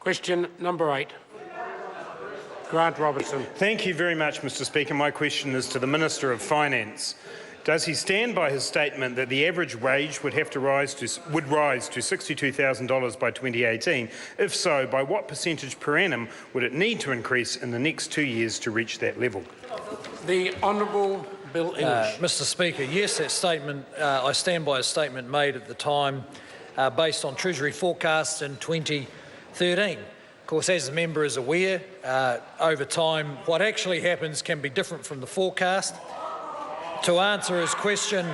Question number 8. Grant Robertson. Thank you very much, Mr Speaker. My question is to the Minister of Finance. Does he stand by his statement that the average wage would rise to $62,000 by 2018? If so, by what percentage per annum would it need to increase in the next 2 years to reach that level? The Honourable Bill English. Mr Speaker, yes, that statement, I stand by a statement made at the time based on Treasury forecasts in 2013. Of course, as the member is aware, over time what actually happens can be different from the forecast. To answer his question,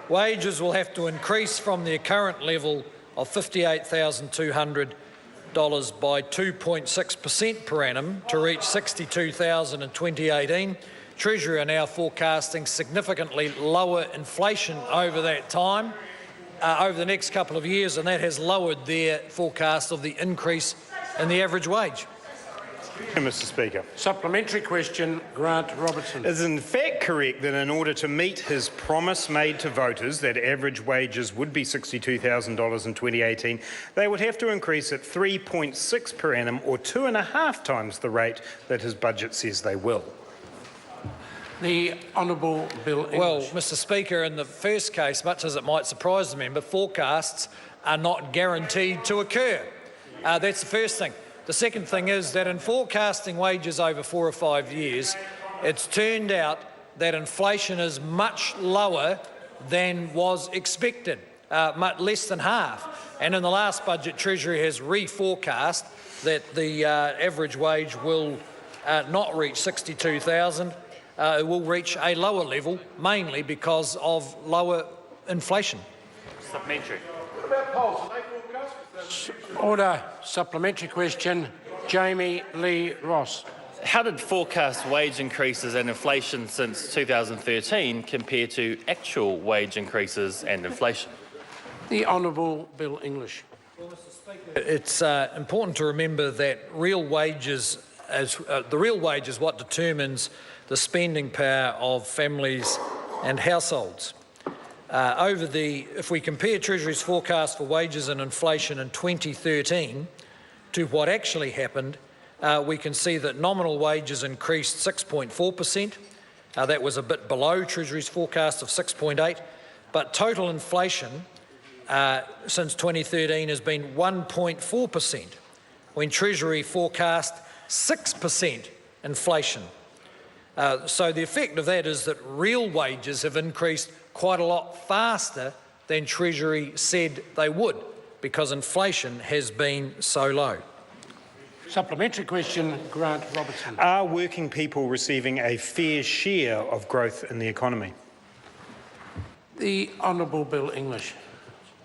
wages will have to increase from their current level of $58,200 by 2.6% per annum to reach $62,000 in 2018. Treasury are now forecasting significantly lower inflation over that time, over the next couple of years, and that has lowered their forecast of the increase in the average wage. Mr Speaker. Supplementary question, Grant Robertson. Is in fact correct that in order to meet his promise made to voters that average wages would be $62,000 in 2018, they would have to increase at 3.6 per annum, or 2.5 times the rate that his budget says they will? The Honourable Bill English. Well, Mr Speaker, in the first case, much as it might surprise the member, forecasts are not guaranteed to occur. That's the first thing. The second thing is that in forecasting wages over 4 or 5 years, it's turned out that inflation is much lower than was expected, much less than half. And in the last budget, Treasury has reforecast that the average wage will not reach $62,000. It will reach a lower level, mainly because of lower inflation. Supplementary. Order. Supplementary question, Jami-Lee Ross. How did forecast wage increases and inflation since 2013 compare to actual wage increases and inflation? The Honourable Bill English. Well, Mr Speaker, it's important to remember that real wages, the real wage is what determines the spending power of families and households. If we compare Treasury's forecast for wages and inflation in 2013 to what actually happened, we can see that nominal wages increased 6.4%. That was a bit below Treasury's forecast of 6.8%, but total inflation since 2013 has been 1.4%, when Treasury forecast 6% inflation. So the effect of that is that real wages have increased quite a lot faster than Treasury said they would, because inflation has been so low. Supplementary question, Grant Robertson. Are working people receiving a fair share of growth in the economy? The Honourable Bill English.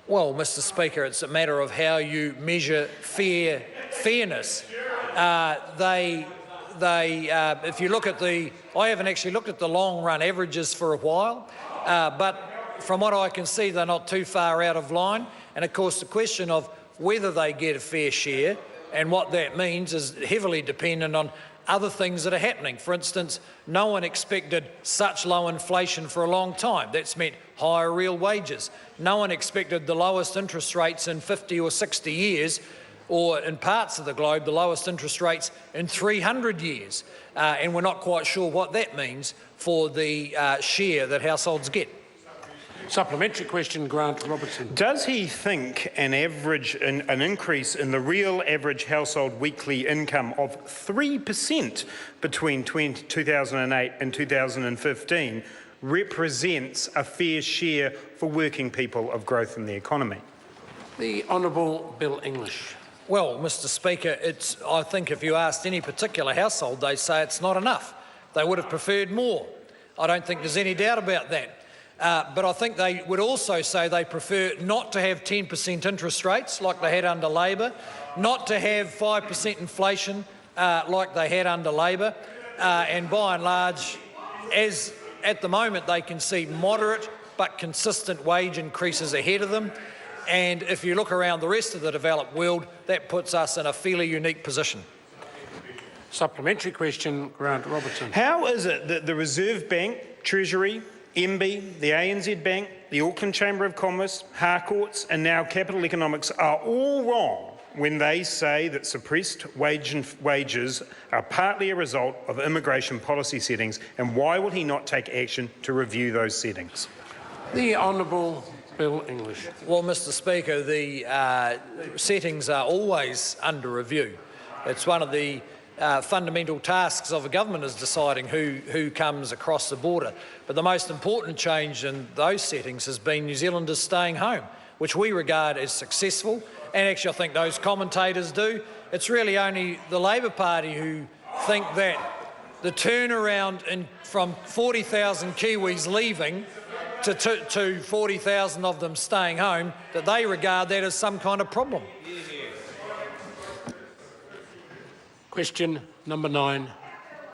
Well, Mr Speaker, it's a matter of how you measure fairness. If you look at I haven't actually looked at the long-run averages for a while, but from what I can see, they're not too far out of line. And of course, the question of whether they get a fair share and what that means is heavily dependent on other things that are happening. For instance, no one expected such low inflation for a long time. That's meant higher real wages. No one expected the lowest interest rates in 50 or 60 years, or in parts of the globe, the lowest interest rates in 300 years. And we're not quite sure what that means for the share that households get. Supplementary question, Grant Robertson. Does he think an increase in the real average household weekly income of 3% between 2008 and 2015 represents a fair share for working people of growth in the economy? The Honourable Bill English. Well, Mr Speaker, I think if you asked any particular household, they say it's not enough. They would have preferred more. I don't think there's any doubt about that. But I think they would also say they prefer not to have 10% interest rates like they had under Labor, not to have 5% inflation like they had under Labor, and by and large, as at the moment they can see moderate but consistent wage increases ahead of them. And if you look around the rest of the developed world, that puts us in a fairly unique position. Supplementary question, Grant Robertson. How is it that the Reserve Bank, Treasury, MB, the ANZ Bank, the Auckland Chamber of Commerce, Harcourts and now Capital Economics are all wrong when they say that suppressed wages are partly a result of immigration policy settings, and why will he not take action to review those settings? The Honourable Bill English. Well, Mr Speaker, the settings are always under review. It's one of the fundamental tasks of a government is deciding who comes across the border. But the most important change in those settings has been New Zealanders staying home, which we regard as successful, and actually I think those commentators do. It's really only the Labor Party who think that the turnaround from 40,000 Kiwis leaving to 40,000 of them staying home, that they regard that as some kind of problem. Question number 9,